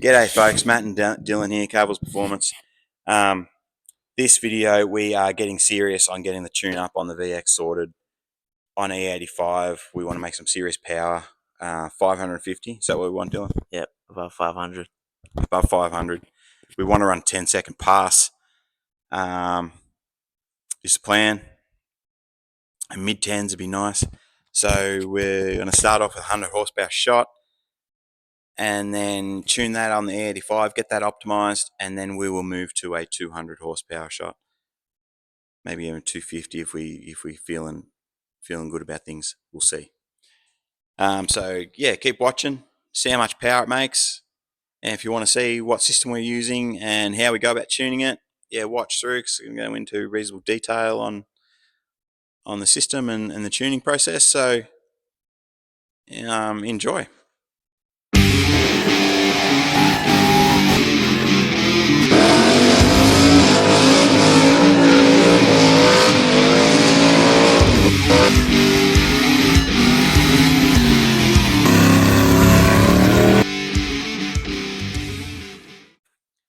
G'day folks, Matt and Dylan here, Cables Performance. This video we are getting serious on getting the tune up on the VX sorted on E85. We want to make some serious power, 550, is that what we want, Dylan? Yep, above 500. Above 500. We want to run 10-second pass. Just a plan. And mid-10s would be nice. So we're going to start off with 100 horsepower shot, and then tune that on the E85, get that optimized, and then we will move to a 200 horsepower shot, maybe even 250 if we feeling good about things. We'll see. So yeah, keep watching, see how much power it makes, and if you want to see what system we're using and how we go about tuning it, yeah, watch through because we're going to go into reasonable detail on the system and the tuning process. So enjoy.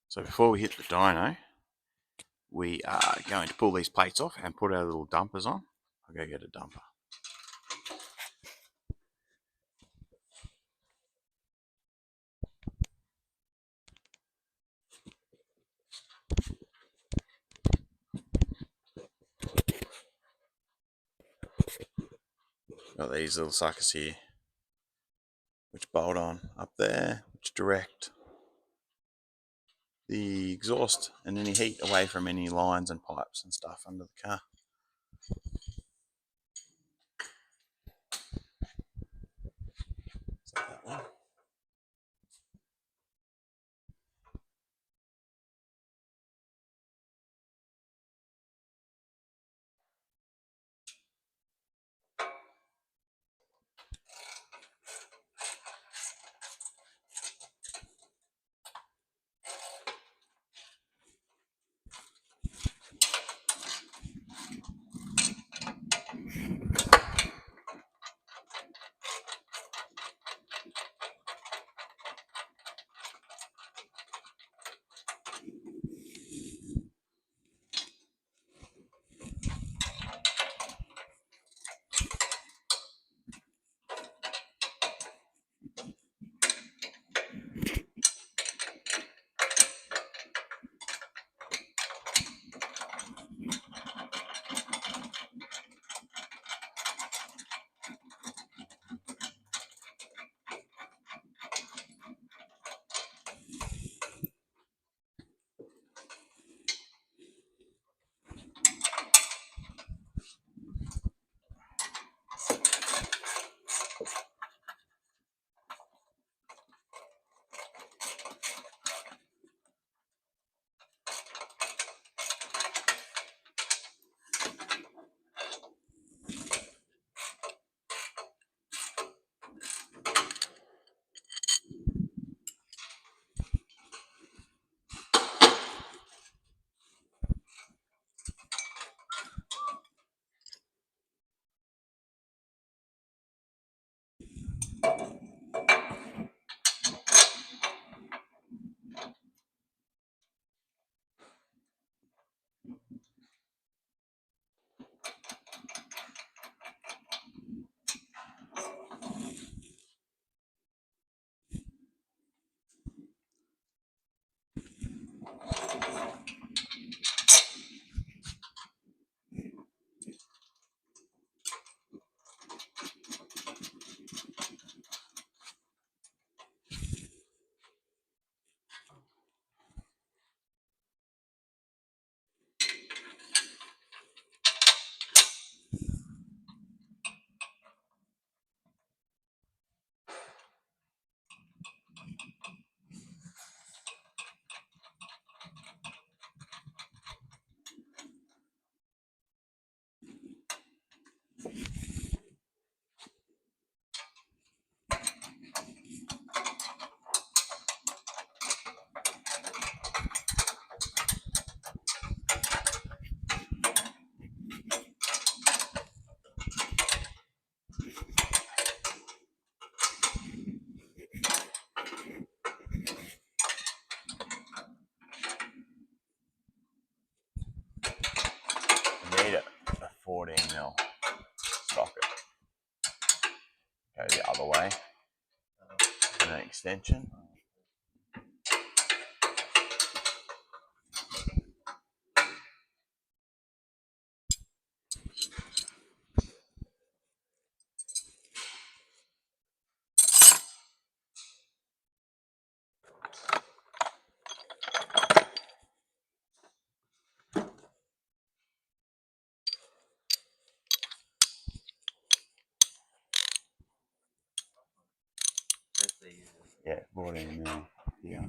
So before we hit the dyno, we are going to pull these plates off and put our little dumpers on. I'll go get a dumper. Got these little suckers here, which bolt on up there, which direct the exhaust and any heat away from any lines and pipes and stuff under the car. So that one. extension. Yeah, brought in now. Yeah.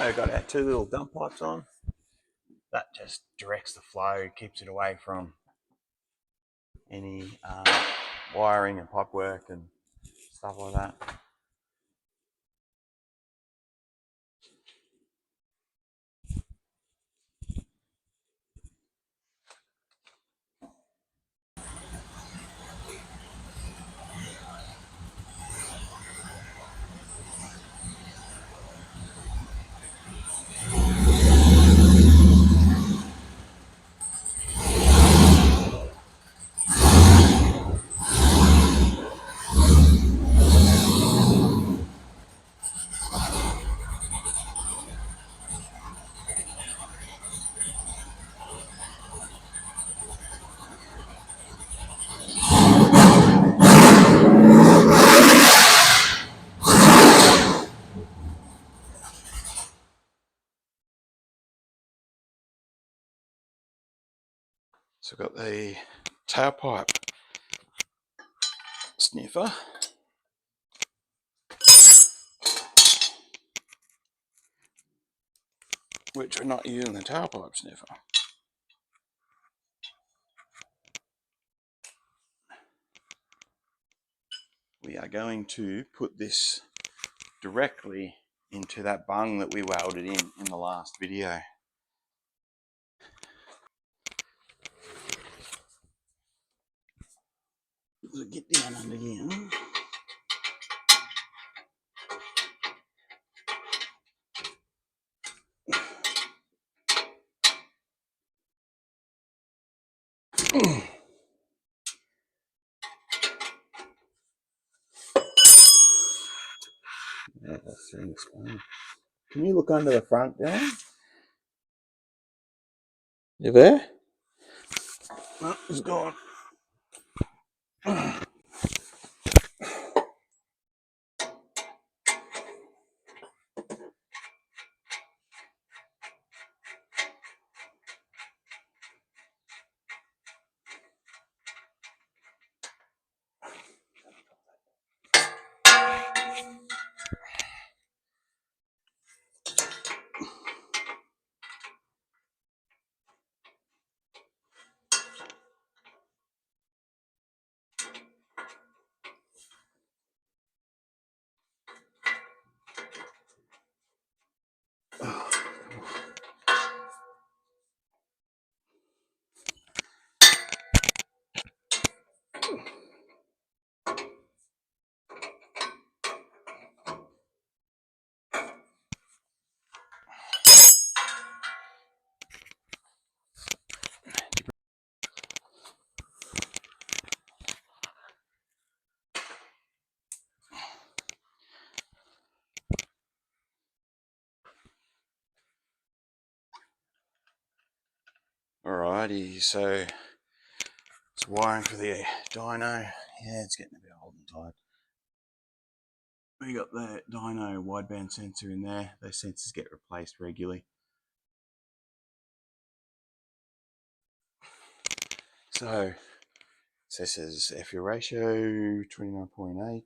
I've got our two little dump pipes on. That just directs the flow, keeps it away from any wiring and pipe work and stuff like that. So I've got the tailpipe sniffer, which we're not using the tailpipe sniffer. We are going to put this directly into that bung that we welded in the last video. So get down under here. Yeah, that's explain. Can you look under the front there? You there? No, it's gone. Alrighty, so it's wiring for the dyno. Yeah, it's getting a bit old and tired. We got the dyno wideband sensor in there. Those sensors get replaced regularly. So this is fuel ratio 29.8.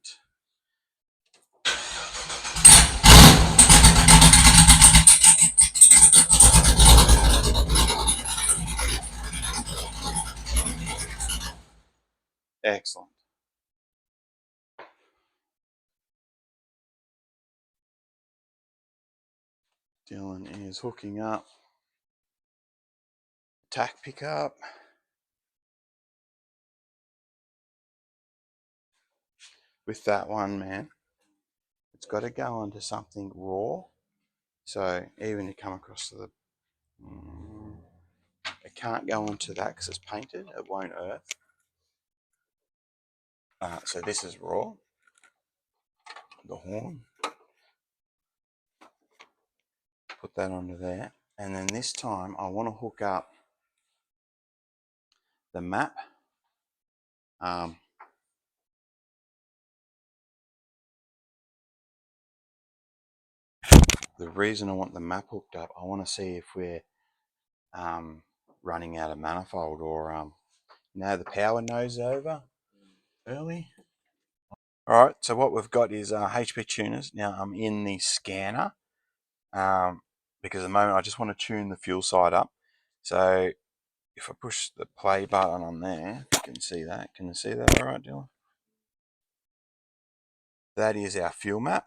Excellent. Dylan is hooking up tack pickup. With that one, man, it's got to go onto something raw. So even you come across to the, it can't go onto that because it's painted. It won't earth. So this is raw. The horn. Put that onto there. And then this time I want to hook up the map. The reason I want the map hooked up, I want to see if we're running out of manifold or the power nose over early. All right, so what we've got is HP tuners. Now I'm in the scanner because at the moment I just want to tune the fuel side up. So if I push the play button on there, you can see that. Can you see that all right, Dylan? That is our fuel map,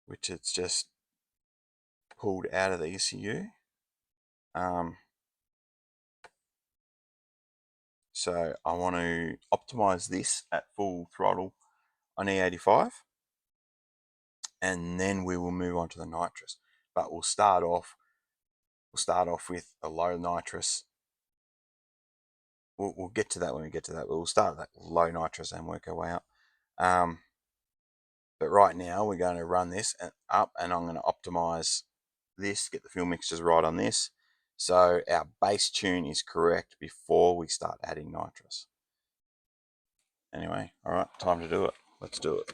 which it's just pulled out of the ECU. So I want to optimize this at full throttle on E85, and then we will move on to the nitrous. But we'll start off with a low nitrous. We'll get to that when we get to that. But we'll start at that low nitrous and work our way up. But right now we're going to run this up, and I'm going to optimize this, get the fuel mixtures right on this, so our base tune is correct before we start adding nitrous. Anyway, all right, time to do it. Let's do it.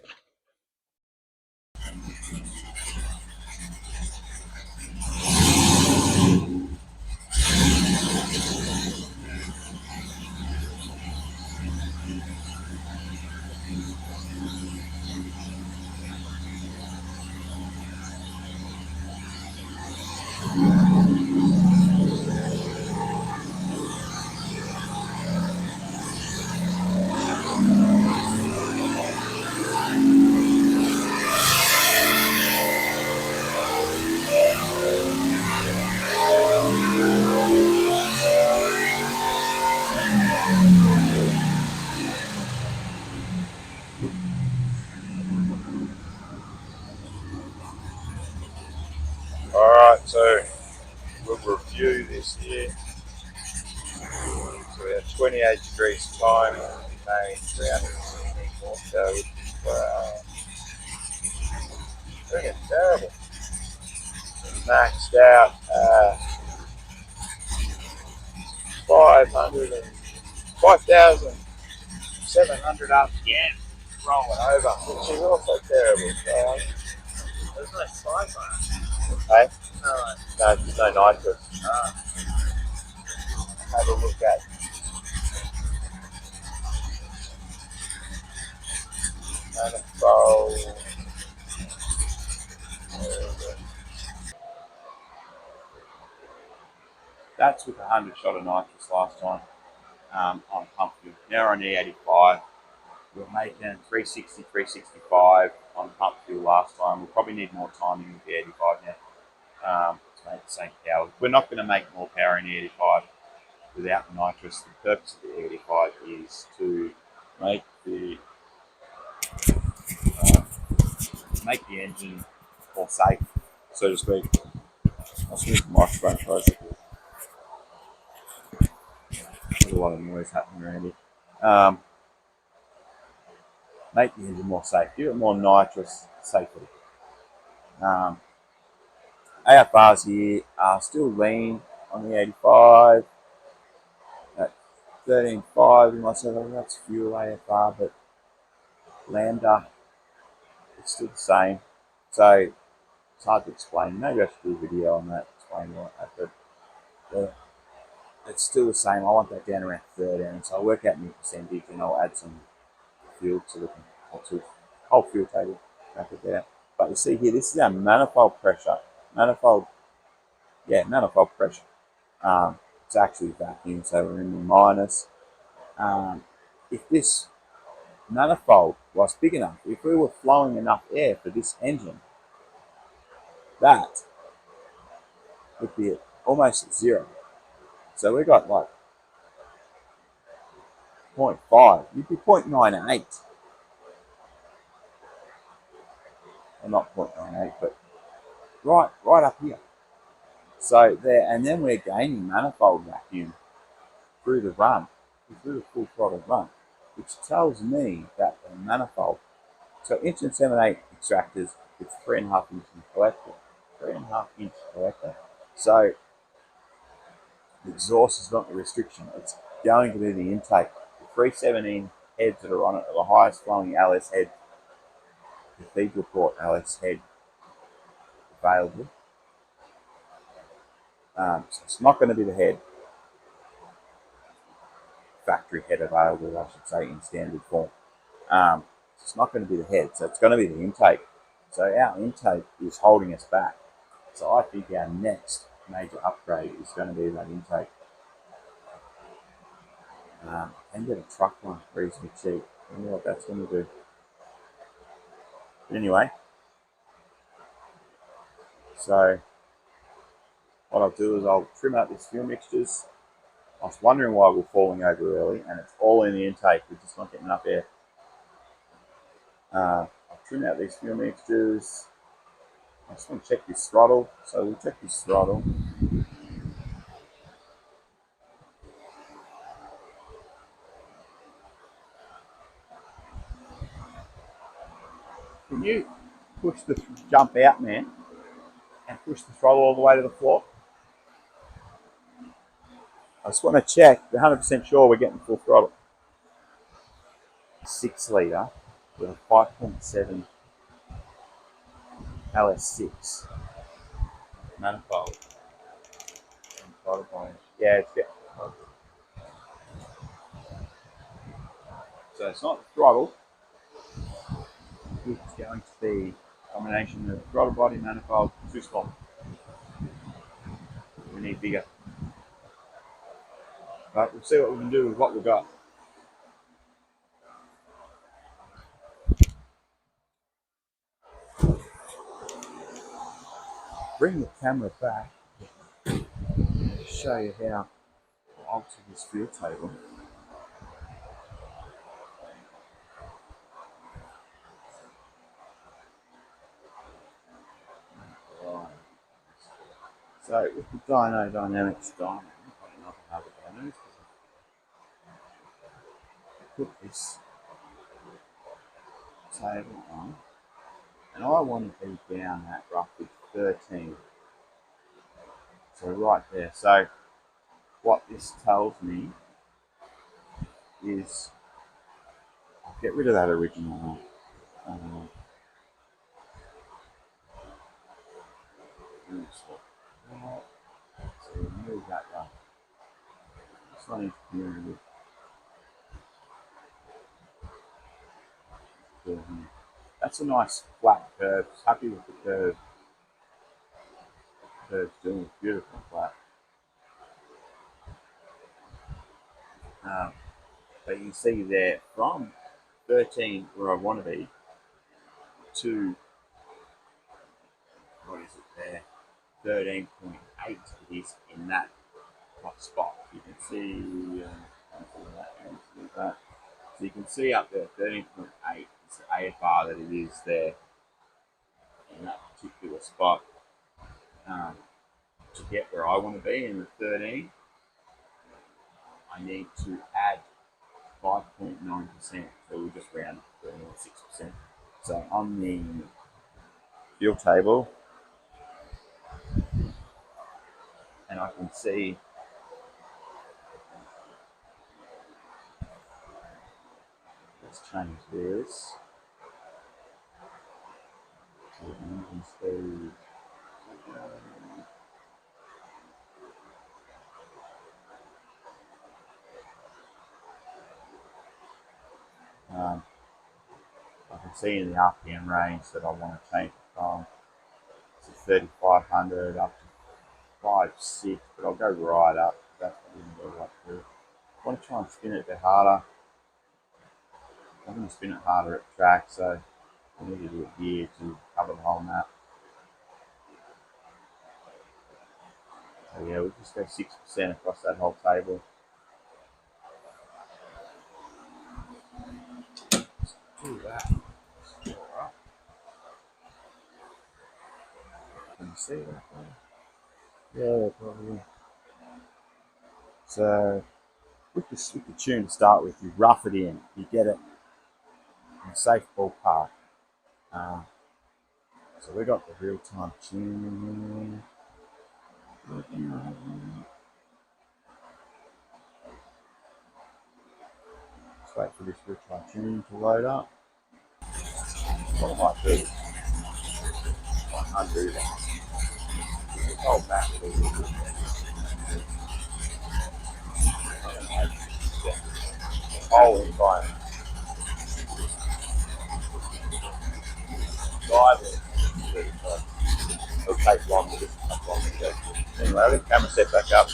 All right, so we'll review this here. So we have 28 degrees time, made 316 horsepower, freaking terrible. Maxed out 5,700 RPM rolling over, which is also terrible. So, there's no size on it. Hey? No, there's no nitrous. Have a look at manifold. That's with 100 shot of nitrous last time on pump fuel. Now we're on E85. We're making 360, 365 on pump fuel last time. We'll probably need more timing with the 85 now to make the same power. We're not going to make more power in the 85 without nitrous. The purpose of the 85 is to make the engine more safe, so to speak. I'll switch the microphone closer. There's a lot of noise happening around here. Make the engine more safe, give it more nitrous safely. AFRs here are still lean on the 85 at 13.5 in my setup. That's fuel AFR, but lambda, it's still the same. So it's hard to explain. Maybe I should do a video on that, explain like that. But it's still the same. I want that down around 13. So I'll work out my percentage and I'll add some fuel to the whole fuel table. Back it there. But you see here, this is our manifold pressure. Manifold pressure. It's actually vacuum, so we're in the minus. If this manifold was big enough, if we were flowing enough air for this engine, that would be almost at zero. So we got like 0.5, you'd be 0.98. Well, not 0.98, but right up here. So there, and then we're gaining manifold vacuum through the run, through the full throttle run, which tells me that the manifold, so inch and 7/8 extractors with 3.5 inch collector, 3.5 inch collector. So the exhaust is not the restriction, it's going to be the intake. The 317 heads that are on it are the highest flowing LS head, cathedral port LS head available. So it's not going to be the head, factory head available, I should say, in standard form. It's not going to be the head, so it's going to be the intake. So our intake is holding us back. So I think our next major upgrade is going to be that intake. And get a truck one reasonably cheap. I don't know what that's going to do. But anyway, so what I'll do is I'll trim out these fuel mixtures. I was wondering why we're falling over early, and it's all in the intake. We're just not getting enough air. I'll trim out these fuel mixtures. I just want to check this throttle. So we'll check this throttle. Can you push the jump out, man, and push the throttle all the way to the floor? I just want to check, we're 100% sure we're getting full throttle. 6 litre with a 5.7 LS6 manifold. Yeah, it's getting. So it's not the throttle, it's going to be a combination of throttle body, manifold, too small. We need bigger. But we'll see what we can do with what we've got. Bring the camera back to show you how to alter this fuel table. Right. So with the Dyno Dynamics Dyno, put this table on, and I want to be down at roughly 13. So right there. So what this tells me is I'll get rid of that original one. So remove that one. It's not interfering with that's a nice flat curve. Happy with the curve. The curve's doing beautiful flat. But you can see there from 13 where I want to be to what is it there? 13.8 it is in that hot spot. You can see that. So you can see up there 13.8 is the AFR that it is there in that particular spot. To get where I want to be in the 13, I need to add 5.9%. So we'll just round 6%. So on the fuel table, and I can see let's change this to engine speed. I can see in the RPM range that I want to change it from 3500 up to 5.6, but I'll go right up. That's what I'm going to like to do. I want to try and spin it a bit harder. I'm going to spin it harder at track, so I need to do it here to cover the whole map. So yeah, we'll just go 6% across that whole table. Let's do that. Alright. Can you see that? Yeah, probably. So with the tune to start with, you rough it in. You get it in a safe ballpark. So we got the real-time tune. Let's wait for this real-time tune to load up. What I might do, undo that. Oh, back. Oh, environment. It'll take longer. Anyway, I'll get the camera set back up.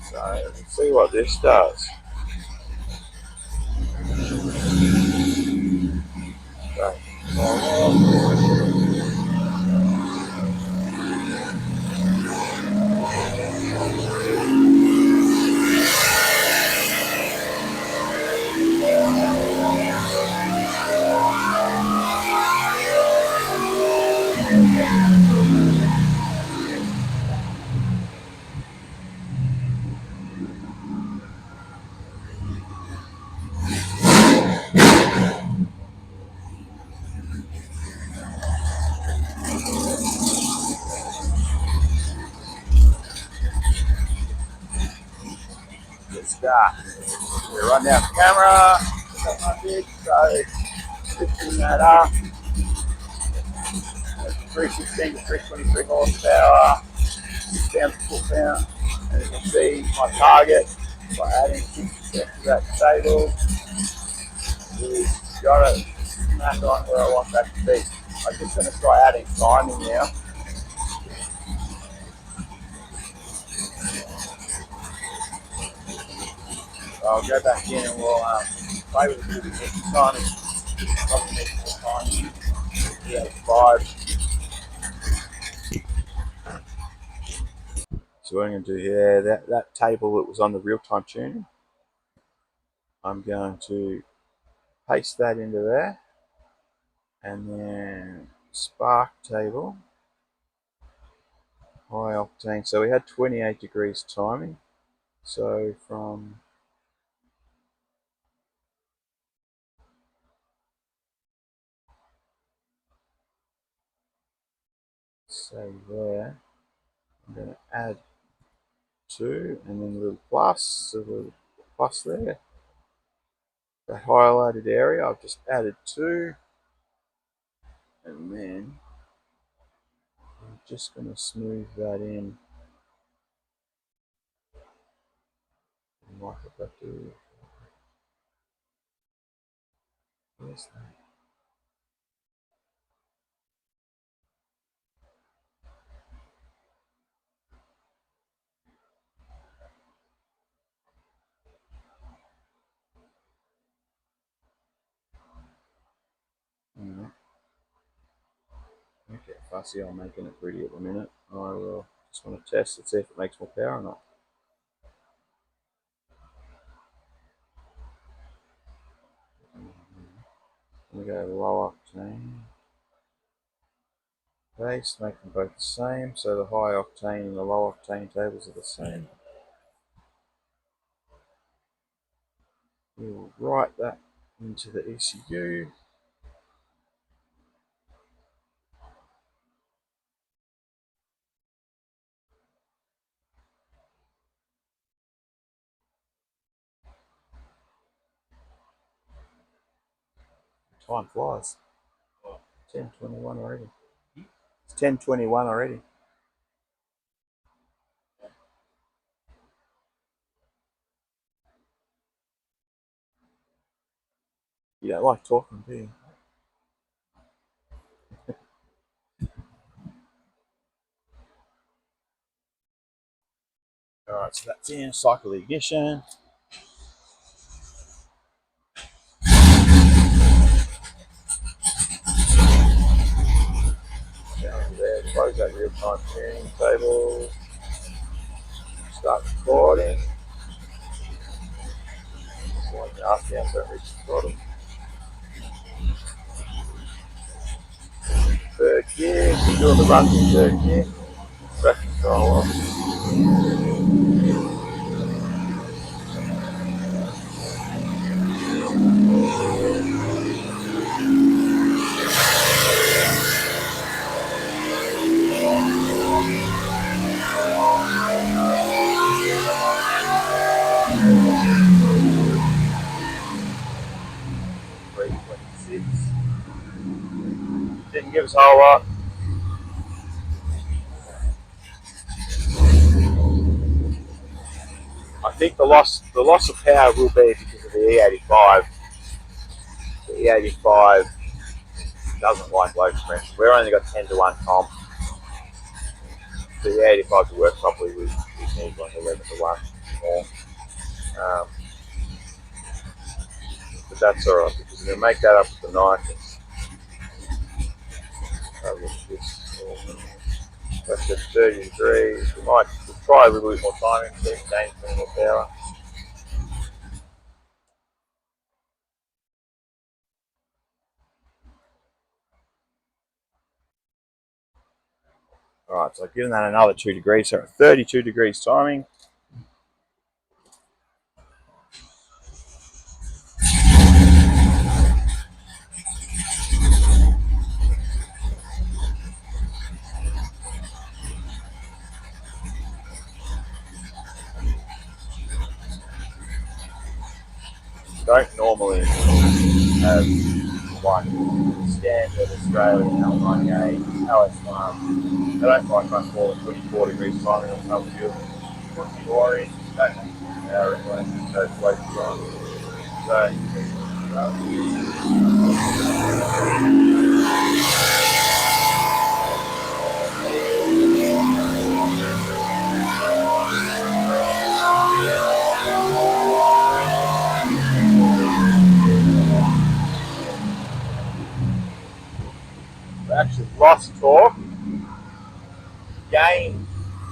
So let's see what this does. So, let's start. We're run down the camera. So, lifting that up. 316 to 323 horsepower. Down to full pound. And you can see my target by adding 6% to that table. We've got it smack on where I want that to be. I'm just going to try adding timing now. So I'll go back in and we'll play with it the next timing. Probably next time. E85. So what I'm going to do here, that table that was on the real-time tuning, I'm going to paste that into there, and then spark table, high octane. So we had 28 degrees timing. So from say there, I'm going to add 2, and then a little plus there. The highlighted area, I've just added 2, and then I'm just going to smooth that in. Like if I do, where's that? Okay, fussy, I'm making it pretty at the minute. I will just want to test it, see if it makes more power or not. We go low octane. Base, make them both the same, so the high octane and the low octane tables are the same. We will write that into the ECU. Time flies. 10:21 already. It's 10:21 already. You don't like talking, do you? Alright, so that's in. Cycle the ignition. Down there, close that real time tuning table. Start recording. Slowing it up down so it reaches the bottom. Third gear, doing the run in third gear. Traction control off. 326. Didn't give us a whole lot. I think the loss of power will be because of the E85. The E85 doesn't like low compression. We've only got 10 to 1 comp. For the E85 to work properly, we need like 11 to 1 more. But that's alright because we're going to make that up with the nitrous. That's at 30 degrees. We'll try a little bit more timing, see if gain some more power. Alright, so I've given that another 2 degrees, so at 32 degrees timing. Don't normally have like standard Australian L98 LS1. They don't like much more than 24 degrees timing on some fuel. Put the orange, don't have power anyway, so it's way too long. So, we actually lost torque, gained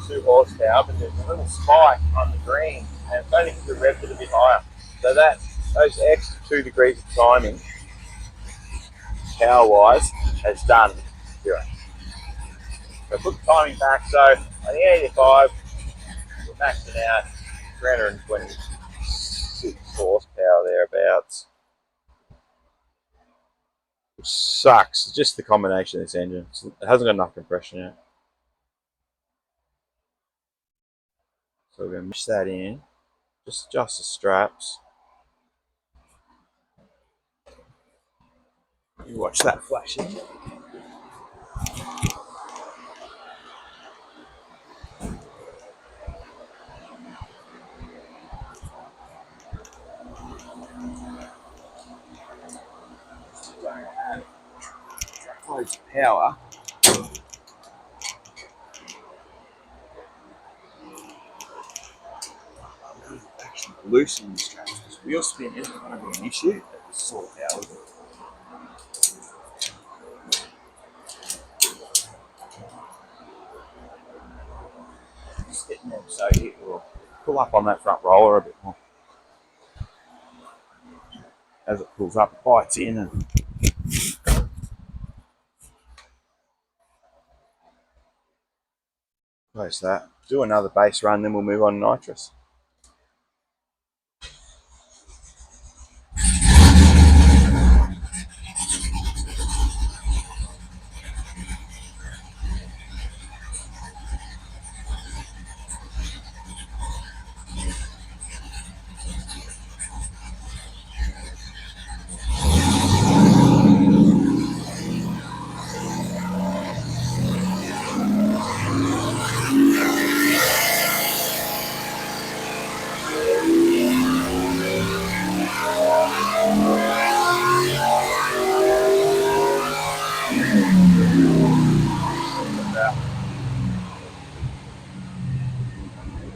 2 horsepower, but there's a little spike on the green, and it's only because we revved it a bit higher. So that those extra 2 degrees of timing, power-wise, has done 0. So put the timing back. So on the 85, we're maxing out 326 horsepower thereabouts. Which sucks. It's just the combination of this engine. It hasn't got enough compression yet. So we're going to mesh that in. Just adjust the straps. You watch that flashing. Loads of power. Actually loosening the straps because wheel spin isn't going to be an issue at this sort of power. Just getting them so it will pull up on that front roller a bit more. As it pulls up, it bites in and close that. Do another base run, then we'll move on to nitrous.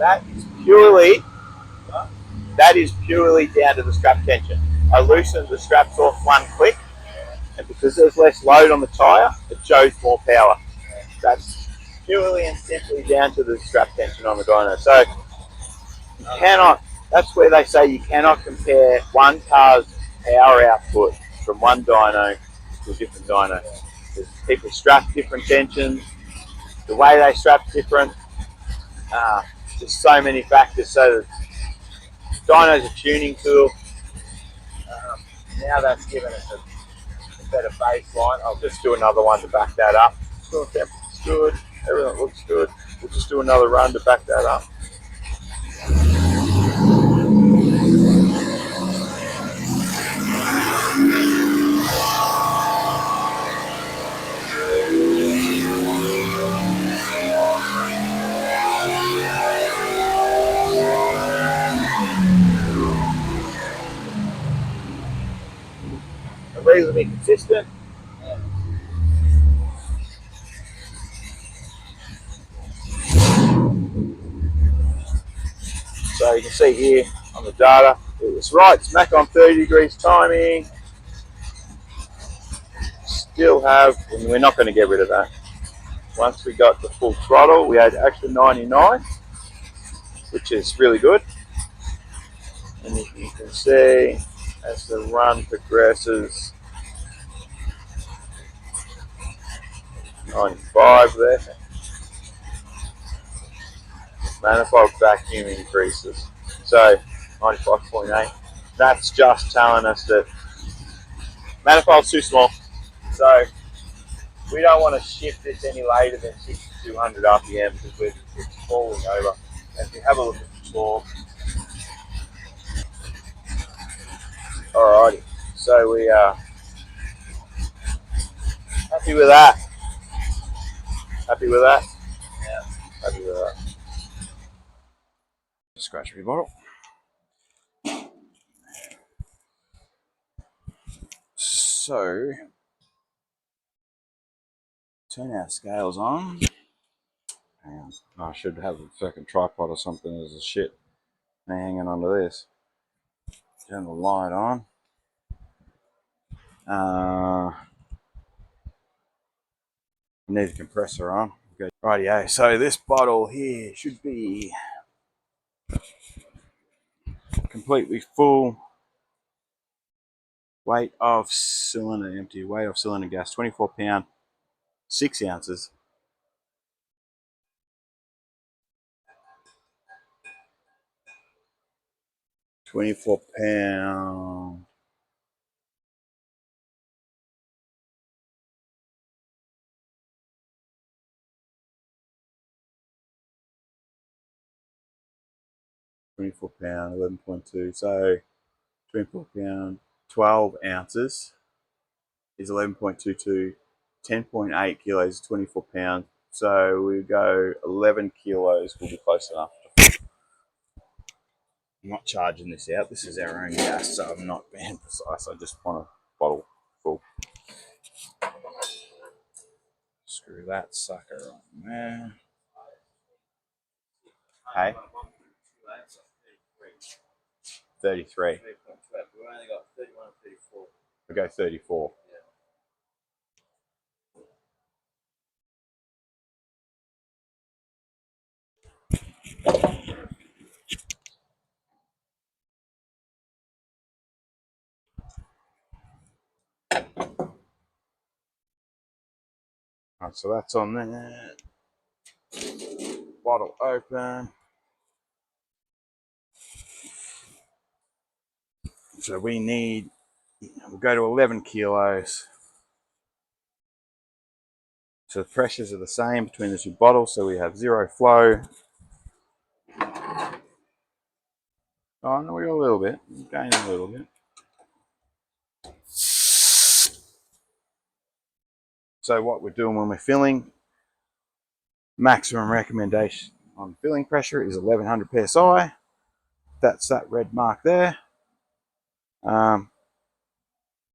That is purely down to the strap tension. I loosened the straps off one click, and because there's less load on the tyre, it shows more power. That's purely and simply down to the strap tension on the dyno. So you cannot, that's where they say you cannot compare one car's power output from one dyno to a different dyno. Because people strap different tensions, the way they strap different, just so many factors. So the dyno's a tuning tool. Now that's given us a better baseline. I'll just do another one to back that up. Soil temperature's good, everything looks good. We'll just do another run to back that up. Reasonably consistent. So you can see here on the data, it was right smack on 30 degrees timing. Still have, and we're not going to get rid of that. Once we got the full throttle, we had extra 99, which is really good. And you can see as the run progresses, 95 there. Manifold vacuum increases. So 95.8. That's just telling us that manifold's too small. So we don't want to shift this any later than 6200 RPM because it's falling over. And if you have a look at the torque, alrighty. So we are happy with that. Happy with that? Yeah. Happy with that. Scratch every bottle. So turn our scales on. Hang on. I should have a fucking tripod or something as a shit hanging onto this. Turn the light on. Need a compressor on. Okay. Rightio. So this bottle here should be completely full. Weight of cylinder empty. Weight of cylinder gas 24 pound, 6 ounces. 24 pound. £24, 11.2. So 24 pound, 12 ounces is 11.22. 10.8 kilos, 24 pounds. So we go 11 kilos will be close enough. I'm not charging this out. This is our own gas, so I'm not being precise. I just want a bottle full. Screw that sucker on there. Hey? 33. We only got 31 and 34. We go 34. Alright, so that's on there. Bottle open. So we need, we'll go to 11 kilos. So the pressures are the same between the two bottles, so we have zero flow. Oh no, we got a little bit, gain a little bit. So what we're doing when we're filling, maximum recommendation on filling pressure is 1100 psi. That's that red mark there.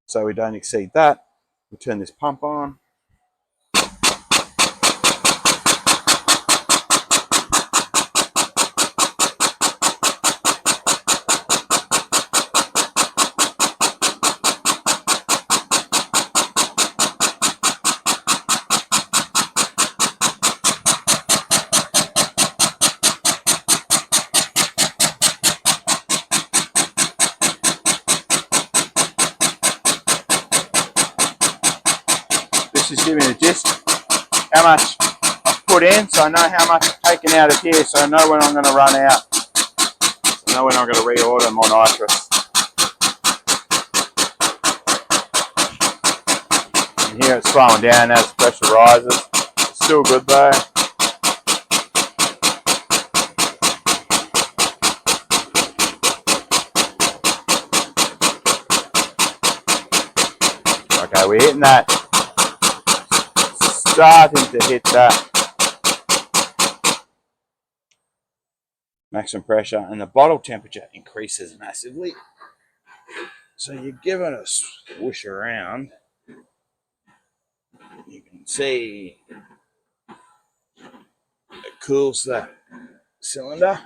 So we don't exceed that. We'll turn this pump on. just give me the gist, how much I've put in, so I know how much I've taken out of here, so I know when I'm going to run out. So I know when I'm going to reorder more nitrous. And here it's slowing down as pressure rises. It's still good though. Okay, we're hitting that. Starting to hit that maximum pressure, and the bottle temperature increases massively. So you're giving a swoosh around. You can see it cools the cylinder,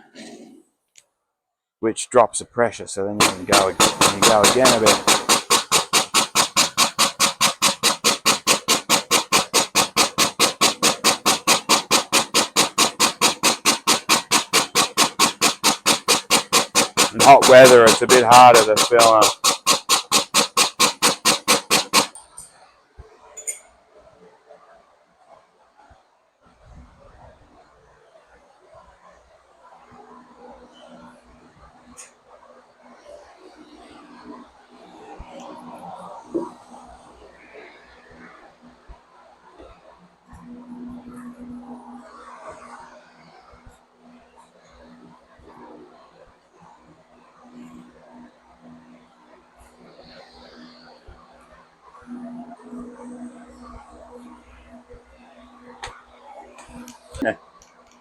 which drops the pressure. So then you can go again a bit. In hot weather, it's a bit harder to fill up.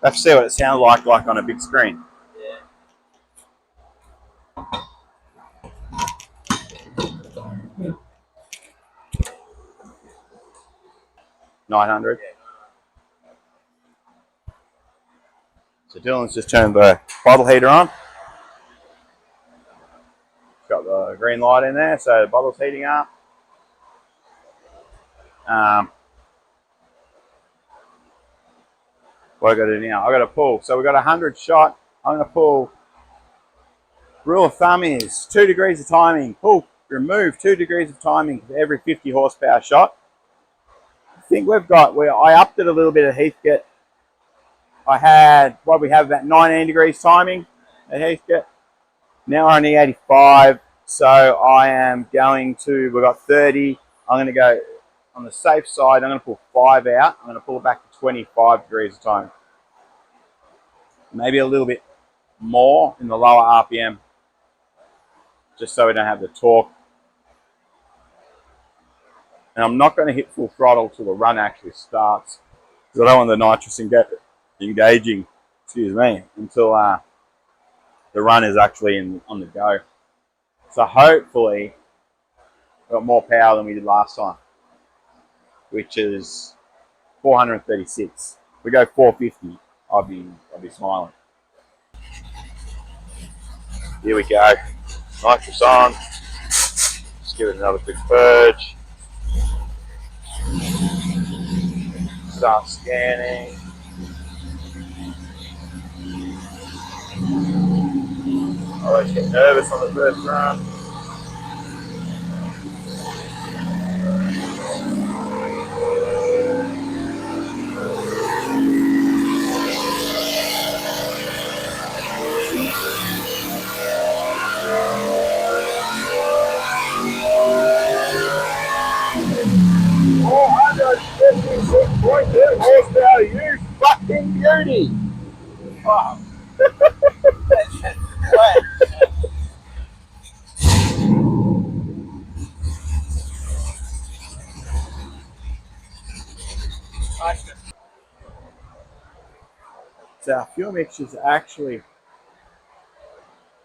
Let's see what it sounds like on a big screen. Yeah. 900. So Dylan's just turned the bottle heater on. Got the green light in there, so the bottle's heating up. What I got to do now? I got to pull. So we got 100 shot. I'm going to pull. Rule of thumb is 2 degrees of timing. Pull, remove 2 degrees of timing for every 50 horsepower shot. I think we've got where I upped it a little bit at Heathcote. I had what we have about 19 degrees timing at Heathcote. Now we're on E85, so I am going to. We've got 30. I'm going to go on the safe side. I'm going to pull 5 out. I'm going to pull it back to 25 degrees of timing. Maybe a little bit more in the lower RPM, just so we don't have the torque. And I'm not going to hit full throttle till the run actually starts, because I don't want the nitrous engaging, excuse me, until the run is actually on the go. So hopefully we've got more power than we did last time, which is 436. If we go 450, I'll be smiling. Here we go. Nitrous on. Just give it another quick purge. Start scanning. I always get nervous on the first run. Horsepower, you fucking beauty! Wow. So our fuel mixture is actually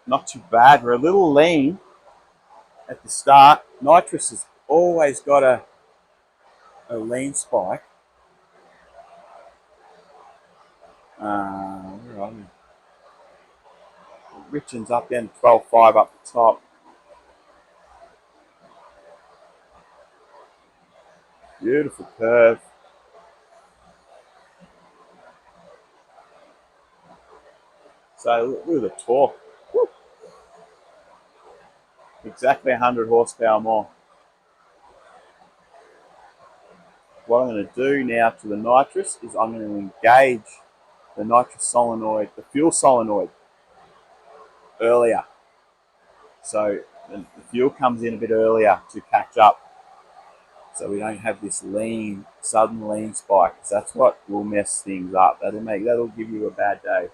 not too bad. We're a little lean at the start. Nitrous has always got a lean spike. Where are we? Richard's up then 12.5 up the top. Beautiful curve. So look at the torque. Woo. Exactly 100 horsepower more. Wow. what I'm going to do now to the nitrous is I'm going to engage the nitrous solenoid, the fuel solenoid, earlier. So the fuel comes in a bit earlier to catch up. So we don't have this sudden lean spike. So that's what will mess things up. That'll give you a bad day.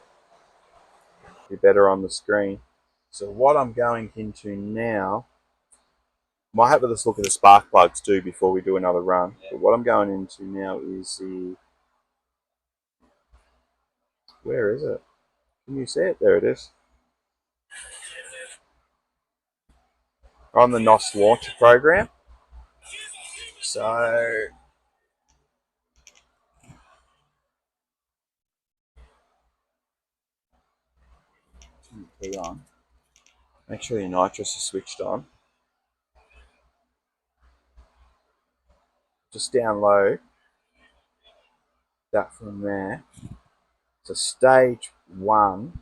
Be better on the screen. So what I'm going into now, might have to just look at the spark plugs too before we do another run. Yeah. But what I'm going into now is the, where is it? Can you see it? There it is. On the NOS launcher program. So key on. Make sure your nitrous is switched on. Just download that from there. So stage 1,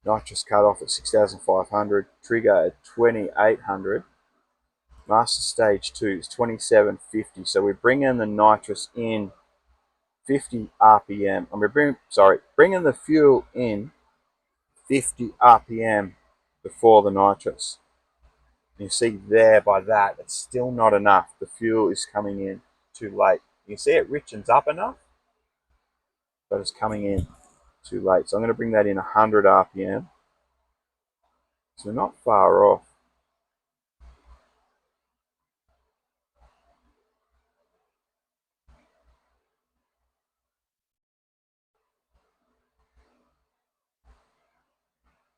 nitrous cut off at 6,500, trigger at 2,800. Master stage 2 is 2,750. So we bring in the nitrous in 50 RPM. Bringing the fuel in 50 RPM before the nitrous. You see there by that, it's still not enough. The fuel is coming in too late. You see it richens up enough, but it's coming in too late. So I'm going to bring that in 100 RPM. So we're not far off.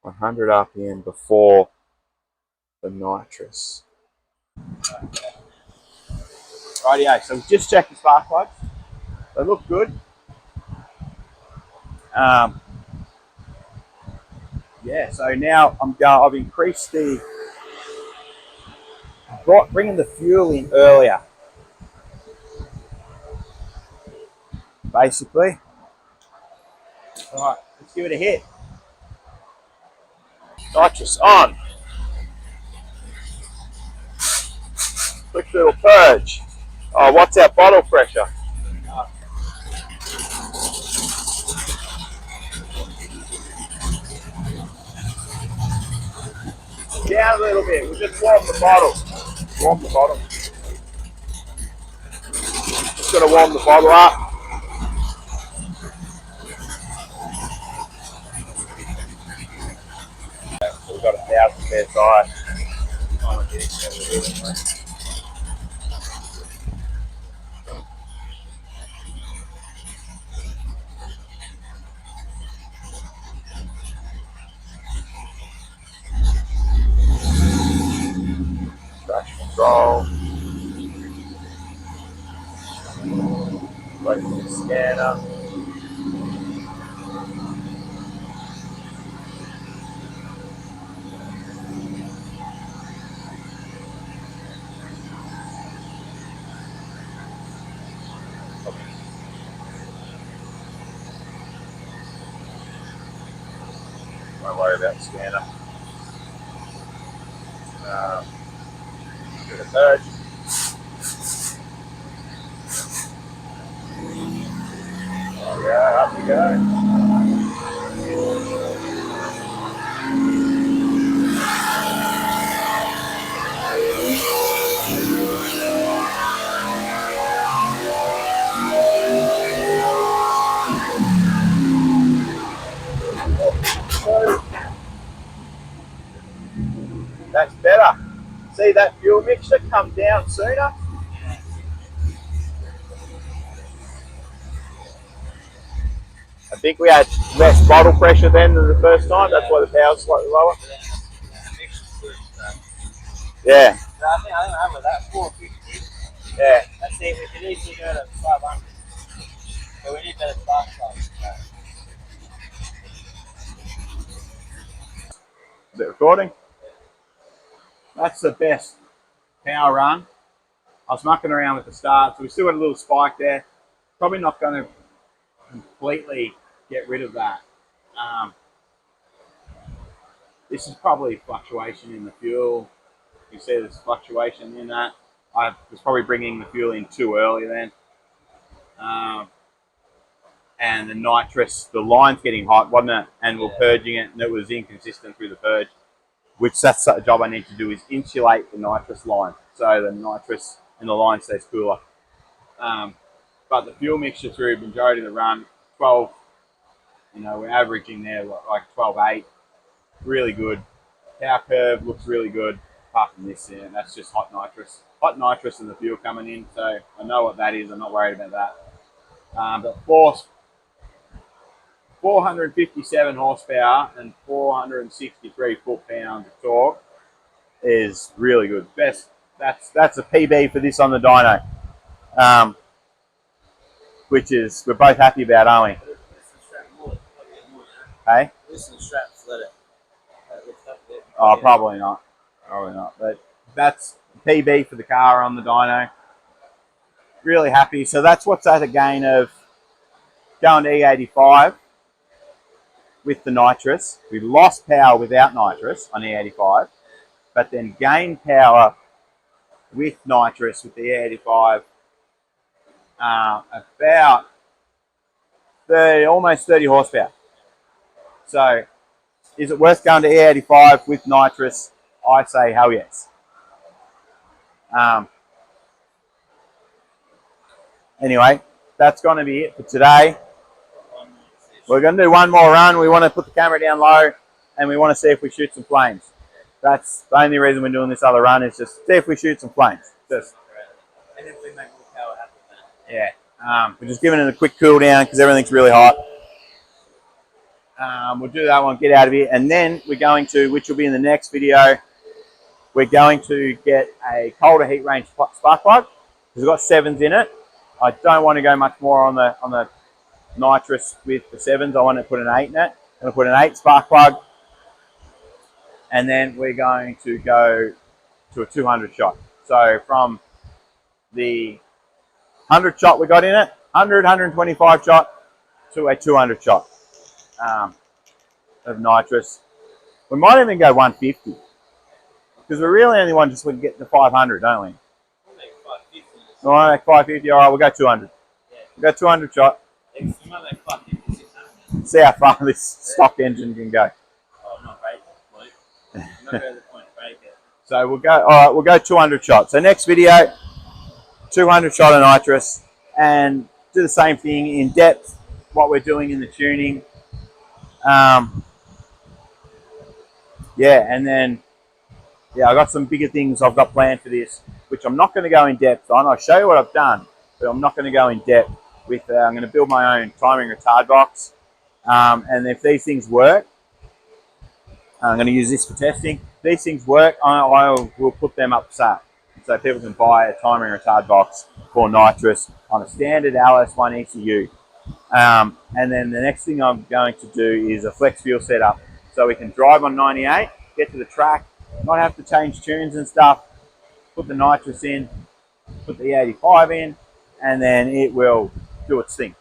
.100 RPM before the nitrous. Rightio, so we've just checked the spark plugs. They look good. Yeah, so now I've increased bringing the fuel in earlier, basically. All right, let's give it a hit. Nitrous on. Quick little purge. Oh, what's our bottle pressure? Down a little bit. We'll just warm the bottle. Warm the bottle. Just got to warm the bottle up. So we've got 1,000 psi. Traction control. Wait for the scanner. Don't worry about the scanner. Give it a purge. Oh yeah, up we go. That's better. See that fuel mixture come down sooner? I think we had less bottle pressure then than the first time. That's why the power's slightly lower. Yeah. I think I remember that 450. Yeah. Let's see if we can easily go to 500. But we need better spark plugs. Is it recording? That's the best power run. I was mucking around with the start, so we still got a little spike there. Probably not going to completely get rid of that. This is probably fluctuation in the fuel. You see there's fluctuation in that. I was probably bringing the fuel in too early then. And the nitrous, the line's getting hot, wasn't it? And we're purging it, and it was inconsistent through the purge. Which that's a job I need to do, is insulate the nitrous line so the nitrous in the line stays cooler. But the fuel mixture through the majority of the run, 12, we're averaging there like 12.8, really good. Power curve looks really good. Apart from this, that's just hot nitrous. Hot nitrous and the fuel coming in, so I know what that is. I'm not worried about that. But 457 horsepower and 463 foot-pounds of torque is really good. Best. That's a PB for this on the dyno, which is we're both happy about, aren't we? Hey? Listen, straps, let it. Oh, probably not. Probably not. But that's PB for the car on the dyno. Really happy. So that's what's at a gain of going to E85 with the nitrous. We lost power without nitrous on E85, but then gained power with nitrous with the E85 about 30, almost 30 horsepower. So is it worth going to E85 with nitrous? I say hell yes. Anyway, that's going to be it for today. We're going to do one more run. We want to put the camera down low and we want to see if we shoot some flames. That's the only reason we're doing this other run, is just see if we shoot some flames. Just, and if we make more power happen. Yeah. We're just giving it a quick cool down because everything's really hot. We'll do that one, get out of here, and then we're going to, which will be in the next video, we're going to get a colder heat range spark plug. It's got 7s in it. I don't want to go much more on the nitrous with the 7s. I want to put an 8 in it. I'm going to put an 8 spark plug, and then we're going to go to a 200 shot. So from the 100 shot we got in it, 100, 125 shot to a 200 shot of nitrous. We might even go 150 because we really only want to get to 500, don't we? We'll make 550. All right, 550. All right, we'll go 200. Yeah. We'll go 200 shot. We might make 550, 600. See how far this stock engine can go. Oh, I'm not breaking it, Luke. I'm not going to the point to break it. So we'll go. All right, we'll go 200 shots. So next video, 200 shot of nitrous, and do the same thing in depth. What we're doing in the tuning. Yeah, and then I got some bigger things I've got planned for this, which I'm not going to go in depth on. I'll show you what I've done, but I'm not going to go in depth with. I'm going to build my own timing retard box, and if these things work, I'm going to use this for testing. If these things work, I will put them up for sale, so people can buy a timing retard box for nitrous on a standard LS1 ECU. And then the next thing I'm going to do is a flex fuel setup, so we can drive on 98, get to the track, not have to change tunes and stuff, put the nitrous in, put the E85 in, and then it will do its thing.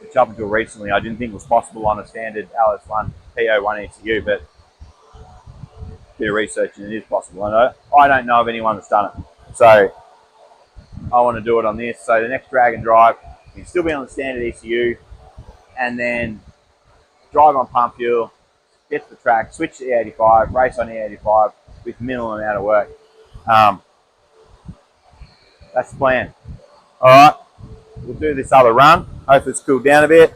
Which up until recently I didn't think was possible on a standard LS1 PO1 ECU, but a bit of research and it is possible. I don't know of anyone that's done it. So I want to do it on this. So the next drag and drive, you can still be on the standard ECU, and then drive on pump fuel, get to the track, switch to E85, race on E85 with minimal amount of work. That's the plan. All right, we'll do this other run. Hopefully it's cooled down a bit.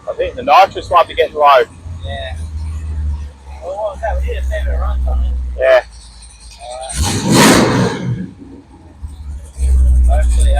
I think the nitrous might be getting low. Yeah. Well, what was that? We did a fair bit of run time. Yeah. Hopefully,